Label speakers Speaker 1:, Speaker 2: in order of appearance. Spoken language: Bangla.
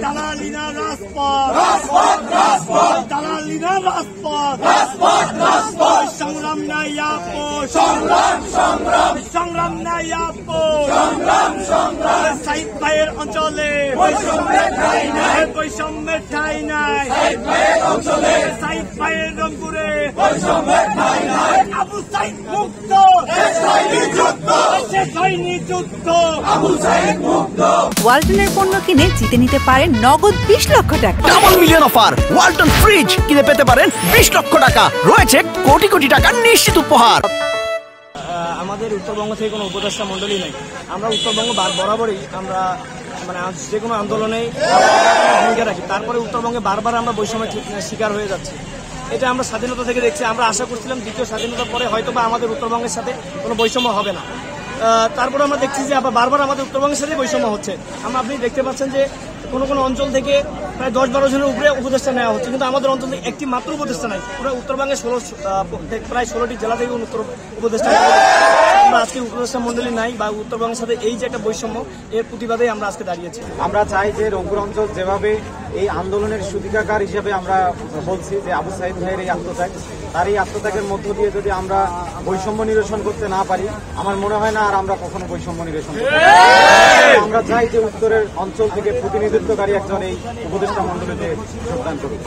Speaker 1: দালালিনা রাজপথ, দালালিনা রাজপথ, সংগ্রাম নাই আপোষ, সংগ্রাম নাই আপোষ, সাইদ ভাইয়ের অঞ্চলে বৈষম্যের ঠাঁই নাই, সাইদ ভাইয়ের রংপুরে আবু সাইদ মুক্ত, শেষ হয়নি যুদ্ধ, আবু সাইদ মুক্ত।
Speaker 2: ওয়ালটনের পণ্য কিনে জিতে নিতে পারেন নগদ 20 লক্ষ টাকা।
Speaker 3: Double million offer, Walton fridge কিনে পেতে পারেন 20 লক্ষ টাকা, রয়েছে কোটি কোটি টাকার নিশ্চিত উপহার।
Speaker 4: আমাদের উত্তরবঙ্গ থেকে কোনো উপদেষ্টা মন্ডলী নেই। আমরা উত্তরবঙ্গ বরাবরই আমরা মানে যে কোনো আন্দোলনেই ভূমিকা রাখি। তারপরে উত্তরবঙ্গে বারবার আমরা বৈষম্যের শিকার হয়ে যাচ্ছি। এটা আমরা স্বাধীনতা থেকে দেখছি। আমরা আশা করছিলাম দ্বিতীয় স্বাধীনতার পরে হয়তোবা আমাদের উত্তরবঙ্গের সাথে কোনো বৈষম্য হবে না। তারপরে আমরা দেখছি যে আবার বারবার আমাদের উত্তরবঙ্গের সাথে বৈষম্য হচ্ছে। আপনি দেখতে পাচ্ছেন যে কোনো কোনো অঞ্চল থেকে প্রায় 10-12 জনের উপরে উপদেষ্টা নেওয়া হচ্ছে, কিন্তু আমাদের অঞ্চল থেকে একটি মাত্র উপদেষ্টা নাই। পুরো উত্তরবঙ্গে প্রায় 16টি জেলা থেকে উপদেষ্টা। আমরা আজকে উপদেষ্টা মন্ডলী নাই বা উত্তরবঙ্গের সাথে এই যে একটা বৈষম্য, এর প্রতিবাদে আমরা আজকে দাঁড়িয়েছি।
Speaker 5: আমরা চাই যে রংপুর অঞ্চল যেভাবে এই আন্দোলনের সুতিকাগার হিসেবে আমরা বলছি যে আবু সাইদ ভাইয়ের এই আত্মত্যাগ, তার এই আত্মত্যাগের মধ্য দিয়ে যদি আমরা বৈষম্য নিরসন করতে না পারি, আমার মনে হয় না আর আমরা কখনো বৈষম্য নিরসন করতে পারি। আমরা চাই যে উত্তরের অঞ্চল থেকে প্রতিনিধিত্বকারী একজন এই উপদেষ্টা মন্ডলীতে যোগদান করুন।